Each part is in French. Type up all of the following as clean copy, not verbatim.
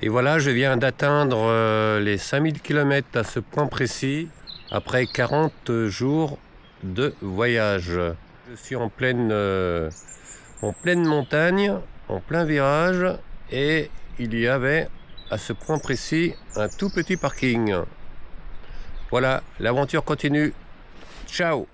Et voilà, je viens d'atteindre les 5000 km à ce point précis, après 40 jours de voyage. Je suis en pleine montagne, en plein virage, et il y avait à ce point précis un tout petit parking. Voilà, l'aventure continue. Ciao!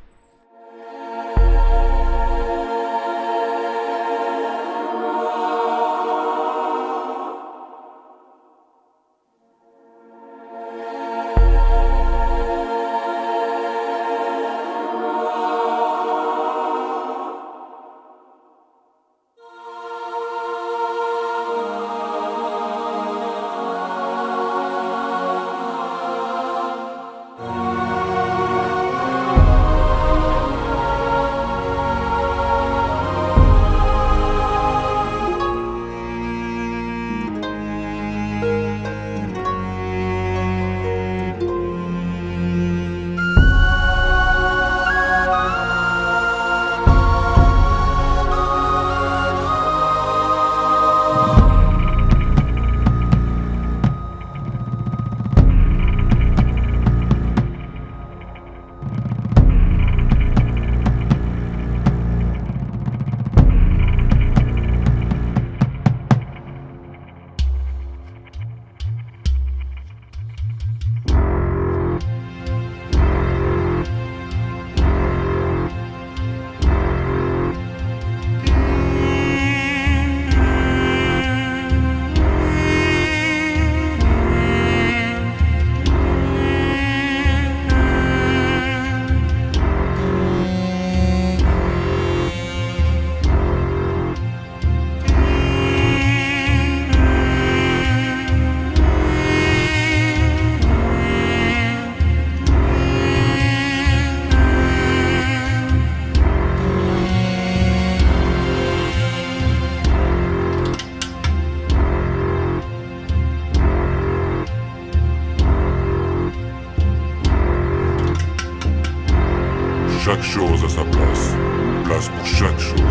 Chaque chose a sa place, une place pour chaque chose.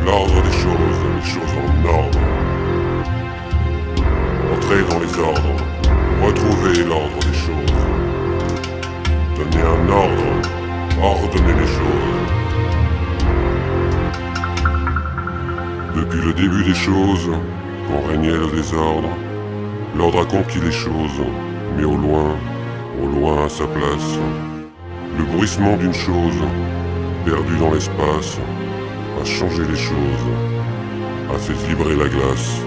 L'ordre des choses en ordre. Entrer dans les ordres, retrouver l'ordre des choses. Donner un ordre, ordonner les choses. Depuis le début des choses, quand régnait le désordre, l'ordre a conquis les choses, mais au loin à sa place. Le bruissement d'une chose, perdue dans l'espace, a changé les choses, a fait vibrer la glace.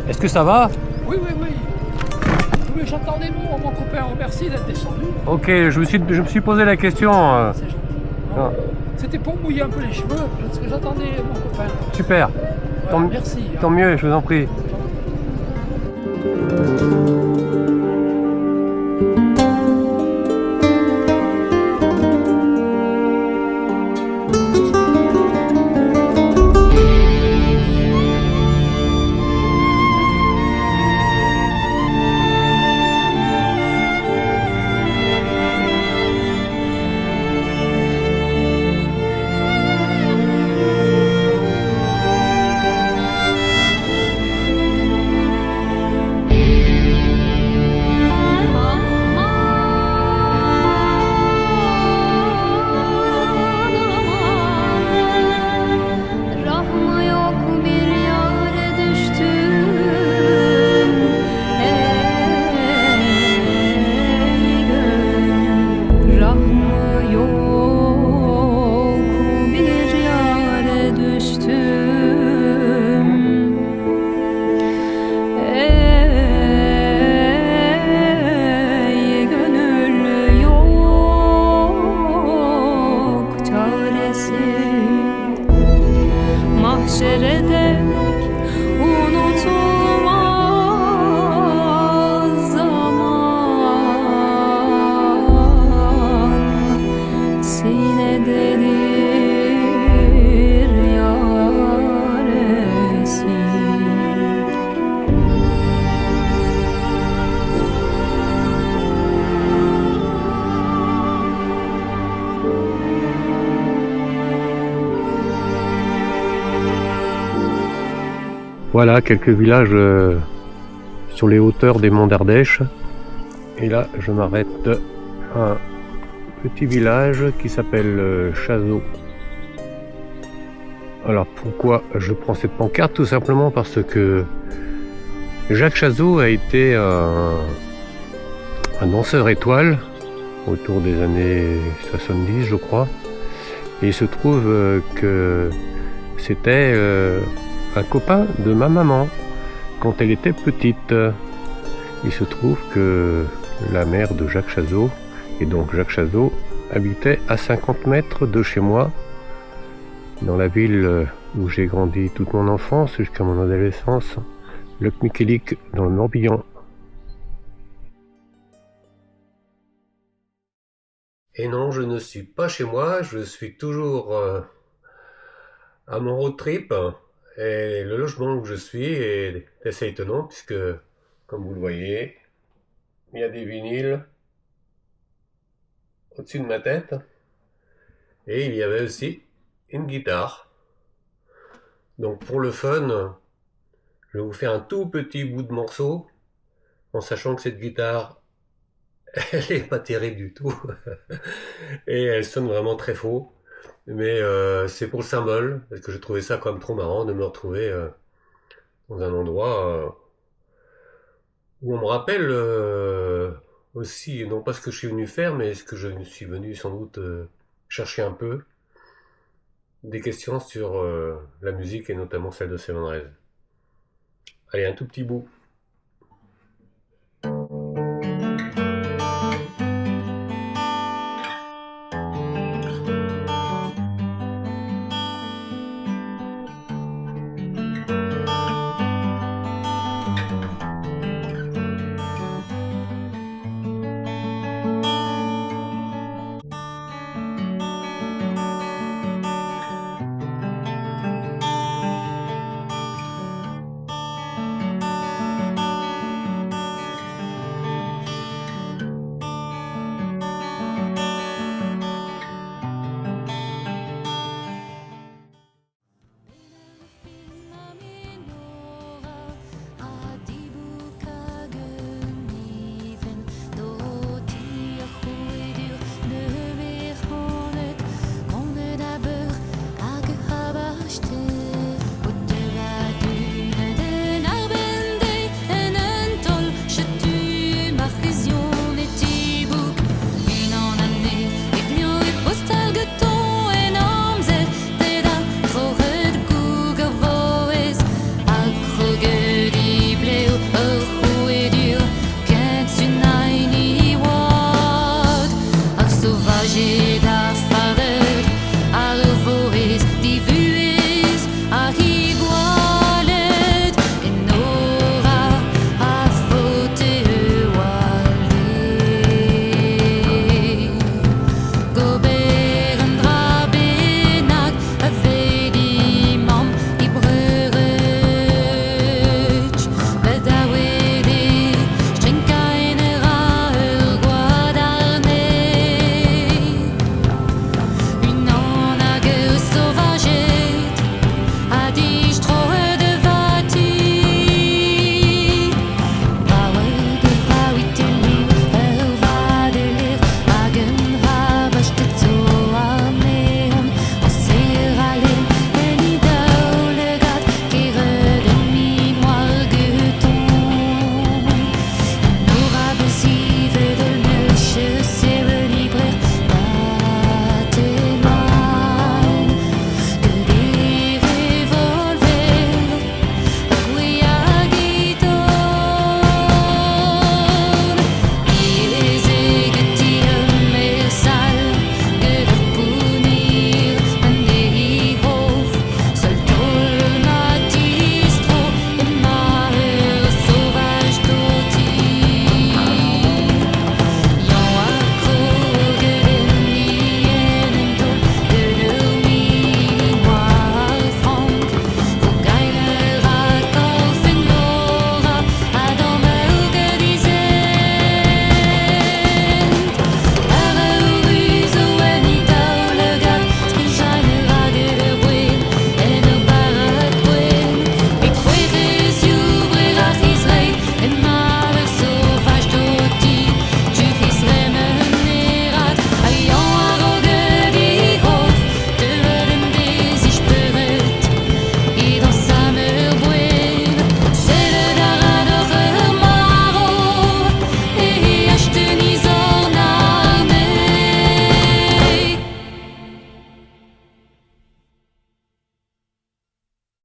Est-ce que ça va? Oui, oui, oui. Oui, j'attendais mon copain. Merci d'être descendu. Ok, je me suis posé la question. C'est gentil. Ah. C'était pour mouiller un peu les cheveux, parce que j'attendais mon copain. Super, Voilà, merci. tant mieux, je vous en prie. Mahşere dek unutulmaz zaman sinededir yaresi. Voilà quelques villages sur les hauteurs des monts d'Ardèche. Et là, je m'arrête à un petit village qui s'appelle Chazot. Alors pourquoi je prends cette pancarte? Tout simplement parce que Jacques Chazot a été un danseur étoile autour des années 70, je crois. Et il se trouve que c'était un copain de ma maman quand elle était petite. Il se trouve que la mère de Jacques Chazot, et donc Jacques Chazot, habitait à 50 mètres de chez moi, dans la ville où j'ai grandi toute mon enfance jusqu'à mon adolescence, Locmiquélic, dans le Morbihan. Et non, je ne suis pas chez moi, je suis toujours à mon road trip. Et le logement où je suis est assez étonnant puisque, comme vous le voyez, il y a des vinyles au-dessus de ma tête. Et il y avait aussi une guitare. Donc pour le fun, je vais vous faire un tout petit bout de morceau en sachant que cette guitare, elle est pas terrible du tout. Et elle sonne vraiment très faux. Mais c'est pour le symbole, parce que je trouvais ça quand même trop marrant de me retrouver dans un endroit où on me rappelle aussi, non pas ce que je suis venu faire, mais ce que je suis venu sans doute chercher un peu, des questions sur la musique et notamment celle de Seven Reyes. Allez, un tout petit bout.